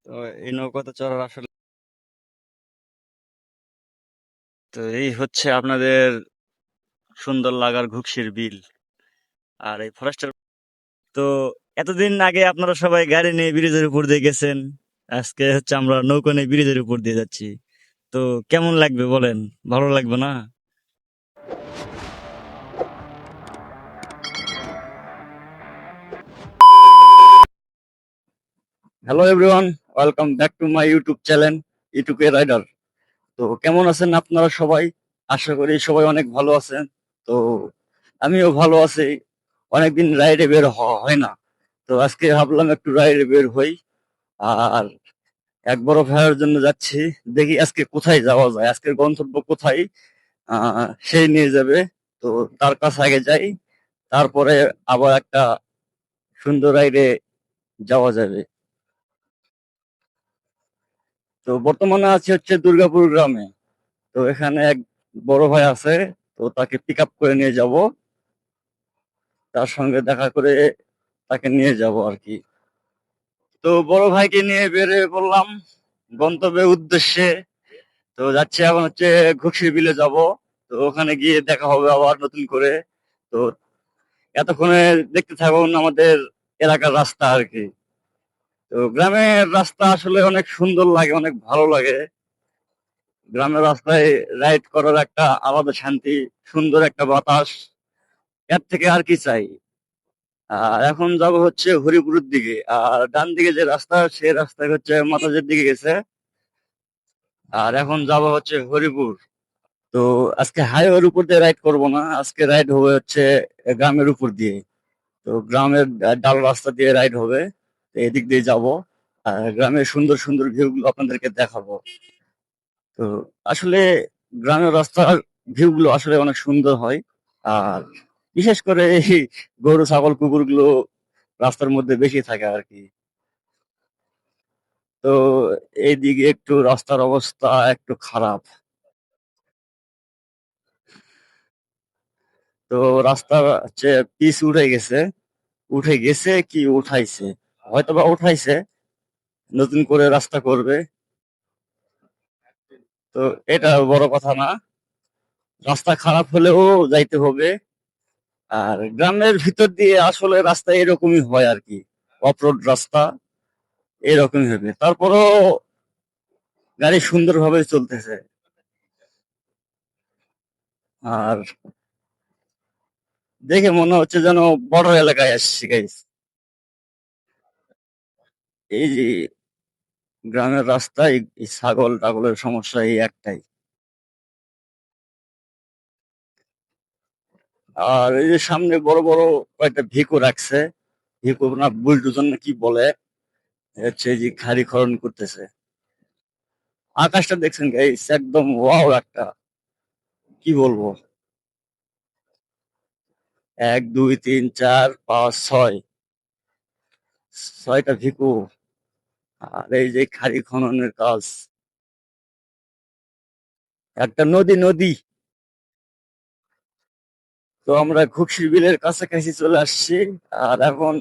তো এই নৌকাতে চড়ার আসলে তো এই হচ্ছে আপনাদের সুন্দর লাগার ঘুগসির বিল আর এই ফরেস্টের। তো এতদিন আগে আপনারা সবাই গাড়ি নিয়ে ব্রিজের উপর দিয়ে গেছেন, আজকে হচ্ছে আমরা নৌকা নিয়ে ব্রিজের উপর দিয়ে যাচ্ছি। তো কেমন লাগবে বলেন? ভালো লাগবে না? Hello everyone, welcome back to my YouTube channel YouTube Rider. তো কেমন আছেন আপনারা সবাই? আশা করি সবাই অনেক ভালো আছেন। তো আমিও ভালো আছি। অনেকদিন রাইডে বের হওয়া হয় না, তো আজকে ভাবলাম একটু রাইডে বের হই। আর এক বড় ভাইয়ের জন্য যাচ্ছি, দেখি আজকে কোথায় যাওয়া যায়, আজকের গন্তব্য কোথায় সেই নিয়ে যাবে। তো তার কাছে আগে যাই, তারপরে আবার একটা সুন্দর রাইডে যাওয়া যাবে। তো বর্তমানে আছি হচ্ছে দুর্গাপুর গ্রামে। তো এখানে এক বড় ভাই আছে, তো তাকে পিক আপ করে নিয়ে যাব, তার সঙ্গে দেখা করে তাকে নিয়ে যাব আর কি। তো বড় ভাইকে নিয়ে বেরিয়ে পড়লাম গন্তব্যের উদ্দেশ্যে। তো যাচ্ছি এখন হচ্ছে ঘুগসি বিলে যাব। তো ওখানে গিয়ে দেখা হবে আবার নতুন করে। তো এতক্ষণে দেখতে থাকুন আমাদের এলাকার রাস্তা আর কি। তো গ্রামের রাস্তা আসলে অনেক সুন্দর লাগে, অনেক ভালো লাগে। গ্রামের রাস্তায় রাইড করার একটা আলাদা শান্তি, সুন্দর একটা বাতাস, এর থেকে আর কি চাই। আর এখন যাব হচ্ছে হরিপুরের দিকে, আর ডান দিকে যে রাস্তা সেই রাস্তায় হচ্ছে মাতাজের দিকে গেছে। আর এখন যাব হচ্ছে হরিপুর। তো আজকে হাইওয়ের উপর দিয়ে রাইড করব না, আজকে রাইড হবে হচ্ছে গ্রামের উপর দিয়ে। তো গ্রামের ডাল রাস্তা দিয়ে রাইড হবে। তো এদিক দিয়ে যাব, আর গ্রামের সুন্দর সুন্দর ভিউ গুলো আপনাদেরকে দেখাবো। তো আসলে গ্রামের রাস্তার ভিউ গুলো আসলে অনেক সুন্দর হয়। আর বিশেষ করে এই গরু ছাগল কুকুর গুলো রাস্তার মধ্যে বেশি থাকে আর কি। তো এইদিকে একটু রাস্তার অবস্থা একটু খারাপ। তো রাস্তা হচ্ছে পিচ উঠে গেছে, উঠে গেছে কি উঠাইছে, হয়তোবা উঠাইছে, নতুন করে রাস্তা করবে। তো এটা বড় কথা না, রাস্তা খারাপ হলেও যাইতে হবে। আর গ্রামের ভিতর দিয়ে আসলে রাস্তা এরকমই হয় আর কি, অফরোড রাস্তা এরকমই হবে। তারপরও গাড়ি সুন্দরভাবে চলতেছে। আর দেখে মনে হচ্ছে যেন বড় এলাকায় আসছি গাইস। এই যে গ্রামের রাস্তায় এই ছাগল টাগলের সমস্যা এই একটাই। আর এই যে সামনে বড় বড় কয়েকটা ভিকো রাখছে, ভিকো না বুলডোজার না কি বলে, হচ্ছে এই যে খাড়ি খনন করতেছে। আকাশটা দেখছেন গাইস, একদম ওয়াও একটা, কি বলবো। এক দুই তিন চার পাঁচ ছয়, ছয়টা ভিকু। আর এই যে খাড়ি খননের কাজ, একটা নদী নদী। তো আমরা ঘুগসি বিলের কাছাকাছি চলে আসছি। আর এখন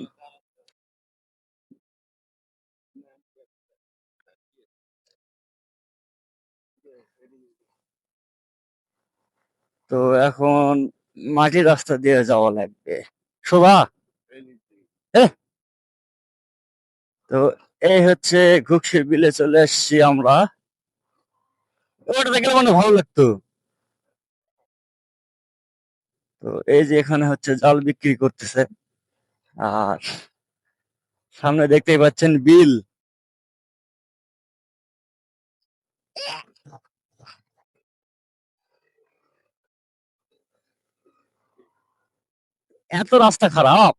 তো এখন মাটির রাস্তা দিয়ে যাওয়া লাগবে। শোভা, তো এই হচ্ছে ঘুগসির বিলে চলে এসেছি আমরা। ওটা দেখলে মানে ভালো লাগতো। তো এই যে এখানে হচ্ছে জাল বিক্রি করতেছে। আর সামনে দেখতেই পাচ্ছেন বিল। এত রাস্তা খারাপ!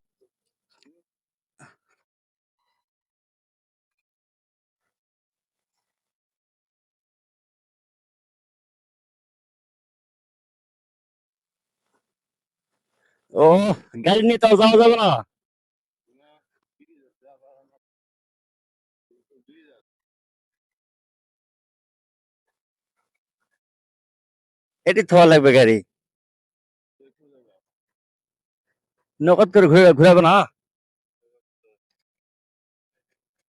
ও, গাড়ি নিয়ে তাও যাওয়া যাবে না? এটি থোয়া লাগবে গাড়ি, নকদ করে ঘুরে ঘুরাবে না।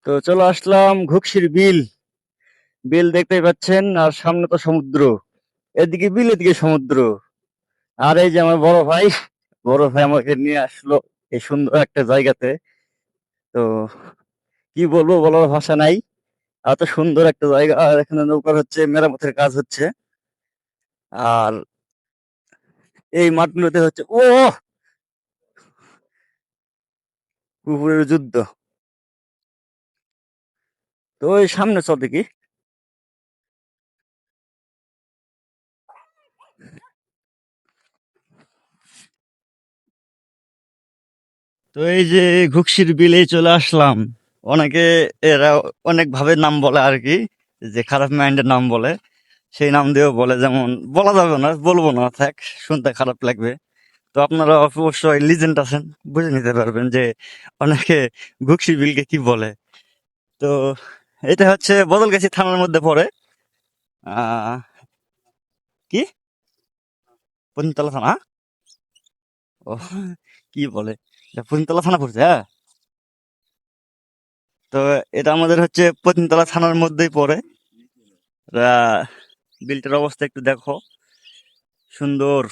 তো চলে আসলাম ঘুগসির বিল। বিল দেখতেই পাচ্ছেন, আর সামনে তো সমুদ্র। এদিকে বিল, এদিকে সমুদ্র। আর এই যে আমার বড় ভাই আমাকে নিয়ে আসলো এই সুন্দর একটা জায়গাতে। তো কি বলবো, বলার ভাষা নাই। এত সুন্দর একটা জায়গা, আর এখানে নৌকার হচ্ছে মেরামতের কাজ হচ্ছে। আর এই মাঠগুলোতে হচ্ছে কুকুরের যুদ্ধ। তো ওই সামনে চল দেখি। তো এই যে ঘুগসির বিলে চলে আসলাম। অনেকে, এরা অনেক ভাবে নাম বলে আর কি, যে খারাপ মাইন্ডের নাম বলে, সেই নাম দিয়েও বলে। যেমন বলা যাবে না, বলবো না, থাক, শুনতে খারাপ লাগবে। তো আপনারা অবশ্যই লিজেন্ড আছেন, বুঝে নিতে পারবেন যে অনেকে ঘুগসি বিলকে কি বলে। তো এটা হচ্ছে বদলগাছি থানার মধ্যে পড়ে। আহ কি পতিনতলা থানা? ও, কি বলে, এটা পতিনতলা থানা পড়ছে, হ্যাঁ। তো এটা আমাদের হচ্ছে পতিনতলা থানার মধ্যেই পড়ে। আহ, বিলটার অবস্থা একটু দেখো, সুন্দর,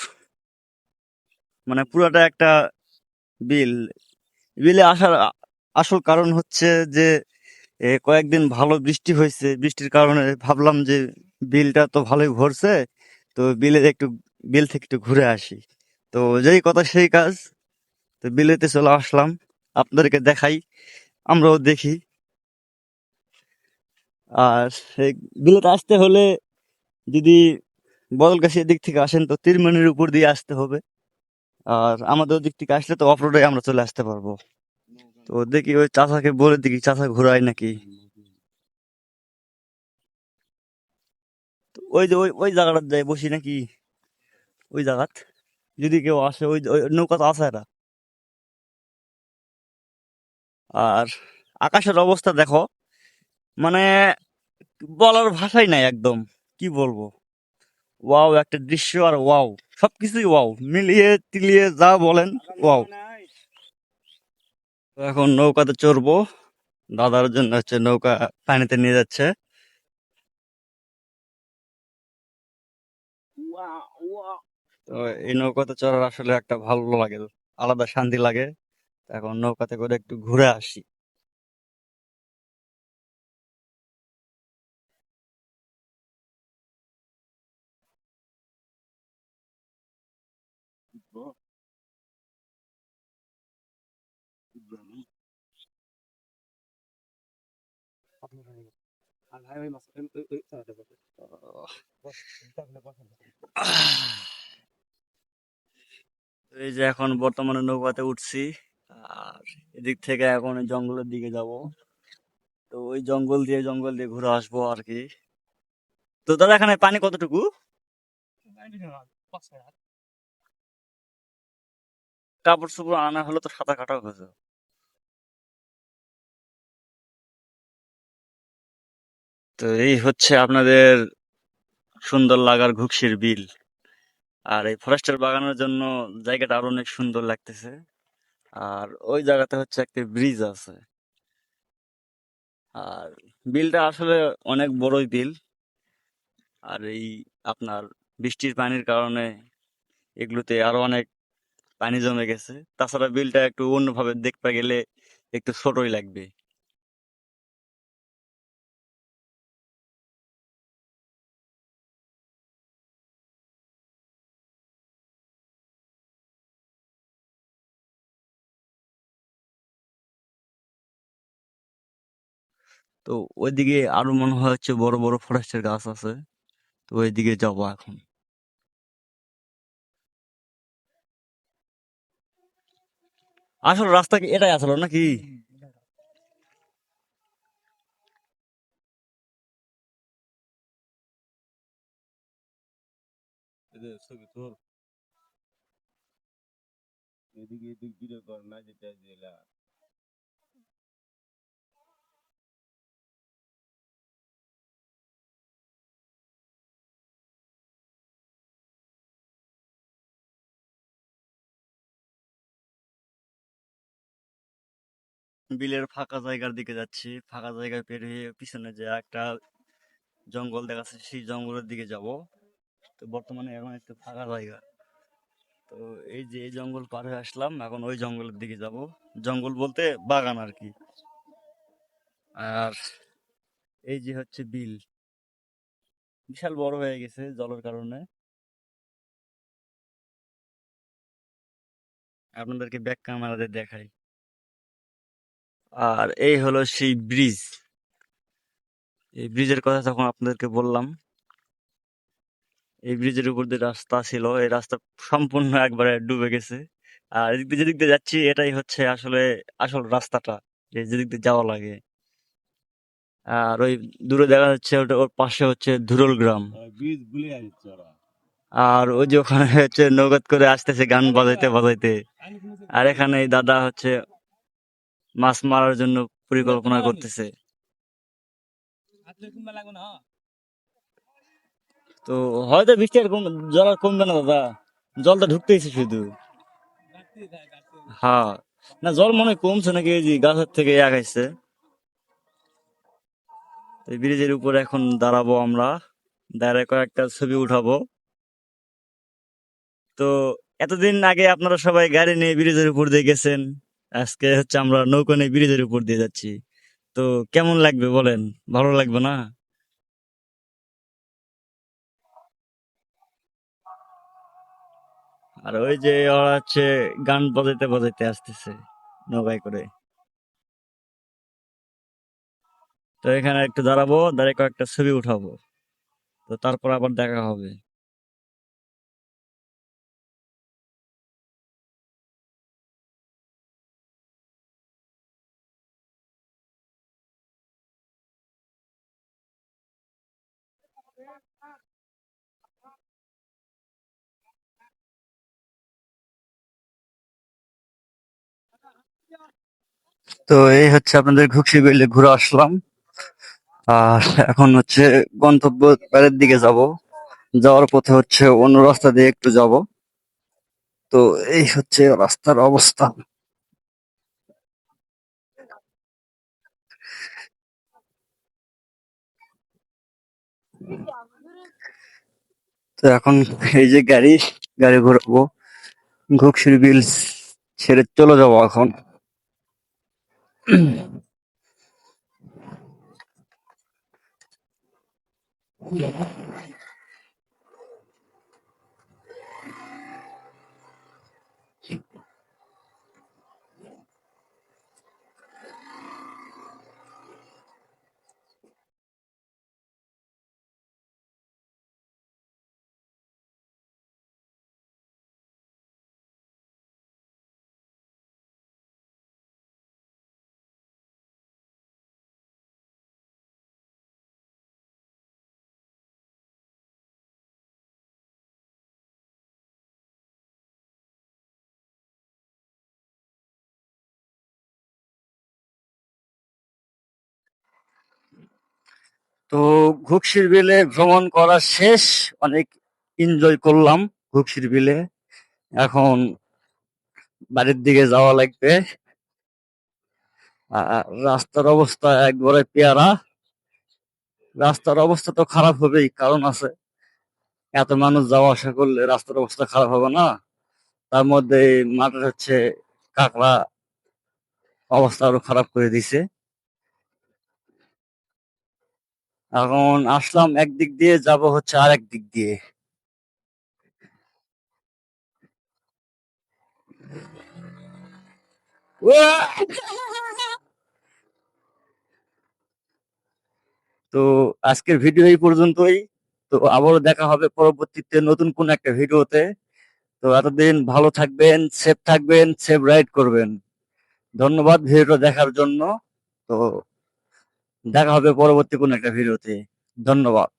মানে পুরাটা একটা বিল। বিলে আসার আসল কারণ হচ্ছে যে কয়েকদিন ভালো বৃষ্টি হয়েছে, বৃষ্টির কারণে ভাবলাম যে বিলটা তো ভালোই ভরছে, তো বিল থেকে একটু ঘুরে আসি। তো যেই কথা সেই কাজ, তো বিলেতে চলে আসলাম, আপনাদেরকে দেখাই, আমরাও দেখি। আর এই বিলেতে আসতে হলে, যদি বদলগাছির দিক থেকে আসেন তো তিরমানির উপর দিয়ে আসতে হবে। আর আমাদের দিক থেকে আসলে তো অফরোডে আমরা চলে আসতে পারবো। তো দেখি ওই চাচাকে বলে দেখি, চাচা ঘোরায় নাকি। তো ওই যে ওই ওই জায়গাটা যাই বসি নাকি, ওই জায়গাত যদি কেউ আসে, ওই নৌকা তো আছে একটা। আর আকাশের অবস্থা দেখো, মানে বলার ভাষাই নাই একদম, কি বলবো। ওয়াও একটা দৃশ্য, আর ওয়াও, সবকিছুই ওয়াও, মিলিয়ে তিলিয়ে যা বলেন, ওয়াও। তো এখন নৌকাতে চড়বো, দাদার জন্য হচ্ছে নৌকা পানিতে নিয়ে যাচ্ছে। তো এই নৌকাতে চড়ার আসলে একটা ভালো লাগে, আলাদা শান্তি লাগে। এখন নৌকাতে করে একটু ঘুরে আসি। এই যে এখন বর্তমানে নৌকাতে উঠছি, আর এদিক থেকে এখন এই জঙ্গলের দিকে যাব। তো ওই জঙ্গল দিয়ে ঘুরে আসবো আর কি। তো দাদা, এখানে পানি কতটুকু? কাপড় চোপড় আনা হলে তো সাঁতার কাটা হয়েছে। তো এই হচ্ছে আপনাদের সুন্দর লাগার ঘুগসির বিল। আর এই ফরেস্টের বাগানের জন্য জায়গাটা আরো অনেক সুন্দর লাগতেছে। আর ওই জায়গাতে হচ্ছে একটা ব্রিজ আছে। আর বিলটা আসলে অনেক বড়ই বিল। আর এই আপনার বৃষ্টির পানির কারণে এগুলোতে আরো অনেক পানি জমে গেছে। তাছাড়া বিলটা একটু অন্যভাবে দেখতে গেলে একটু ছোটই লাগবে। তো ওইদিকে আরো মনে হয় হচ্ছে বড় বড় ফরেস্টের গাছ আছে। তো ওইদিকে যাবো এখন। আসলে রাস্তা কি এটাই আসলো নাকি? বিলের ফাঁকা জায়গার দিকে যাচ্ছি। ফাঁকা জায়গা পেরিয়ে পিছনে যে একটা জঙ্গল দেখাচ্ছে সেই জঙ্গলের দিকে যাব। তো বর্তমানে এখন একটু ফাঁকা জায়গা। তো এই যে এই জঙ্গল পার হয়ে আসলাম, এখন ওই জঙ্গলের দিকে যাব। জঙ্গল বলতে বাগান আর কি। আর এই যে হচ্ছে বিল, বিশাল বড় হয়ে গেছে জলের কারণে। আপনাদেরকে ব্যাক ক্যামেরাতে দেখাই। আর এই হলো সেই ব্রিজ। এই ব্রিজের কথা তখন আপনাদেরকে বললাম। এই ব্রিজের উপর দিয়ে রাস্তা ছিল, এই রাস্তা সম্পূর্ণ একবারে ডুবে গেছে। আর এদিক দিয়ে যেদিক দিয়ে যাচ্ছি এটাই হচ্ছে আসলে আসল রাস্তাটা, যে যেদিক দিয়ে যাওয়া লাগে। আর ওই দূরে দেখা যাচ্ছে ওটা, ওর পাশে হচ্ছে ধুরুল গ্রাম। আর ওই যে ওখানে হচ্ছে নৌকাত করে আসতেছে গান বাজাইতে বাজাইতে। আর এখানে এই দাদা হচ্ছে মাছ মারার জন্য পরিকল্পনা করতেছে। তো হয়তো বৃষ্টি আর জল আর কমবে না দাদা, জলটা ঢুকতেইছে শুধু। হ্যাঁ, না জল মনে হয় কমছে নাকি, এই যে গাছের থেকে আগাইছে। এই ব্রিজের উপরে এখন দাঁড়াবো আমরা, দাঁড়ায় কয়েকটা ছবি উঠাবো। তো এতদিন আগে আপনারা সবাই গাড়ি নিয়ে ব্রিজের উপর দিয়ে গেছেন, আজকে হচ্ছে আমরা নৌকা নিয়ে ব্রিজের উপর দিয়ে যাচ্ছি। তো কেমন লাগবে বলেন, ভালো লাগবে না? আর ওই যে ওরা হচ্ছে গান বাজাইতে বাজাইতে আসতেছে নৌকায় করে। তো এখানে একটু দাঁড়াবো, দাঁড়িয়ে কয়েকটা ছবি উঠাবো। তো তারপর আবার দেখা হবে। তো এই হচ্ছে আপনাদের ঘুগসি বিলে ঘুরে আসলাম। আর এখন হচ্ছে গন্তব্য বাড়ির দিকে যাব। যাওয়ার পথে হচ্ছে অন্য রাস্তা দিয়ে একটু যাব। তো এই হচ্ছে রাস্তার অবস্থা। তো এখন এই যে গাড়ি, গাড়ি ঘুরাবো, ঘুগসির বিল ছেড়ে চলে যাবো এখন। তো ঘুগসির বিলে ভ্রমণ করা শেষ, অনেক এনজয় করলাম ঘুগসির বিলে। এখন বাড়ির দিকে যাওয়া লাগবে। রাস্তার অবস্থা একবারে পেয়ারা। রাস্তার অবস্থা তো খারাপ হবেই, কারণ আছে, এত মানুষ যাওয়া আসা করলে রাস্তার অবস্থা খারাপ হবে না? তার মধ্যে এই মাঠের হচ্ছে কাকড়া অবস্থা আরো খারাপ করে দিছে। এখন আসলাম একদিক দিয়ে, যাব হচ্ছে আরেক দিক দিয়ে। তো আজকের ভিডিও এই পর্যন্তই। তো আবারও দেখা হবে পরবর্তীতে নতুন কোন একটা ভিডিওতে। তো এতদিন ভালো থাকবেন, সেফ থাকবেন, সেফ রাইড করবেন। ধন্যবাদ ভিডিওটা দেখার জন্য। তো দেখা হবে পরবর্তী কোন একটা ভিডিওতে। ধন্যবাদ।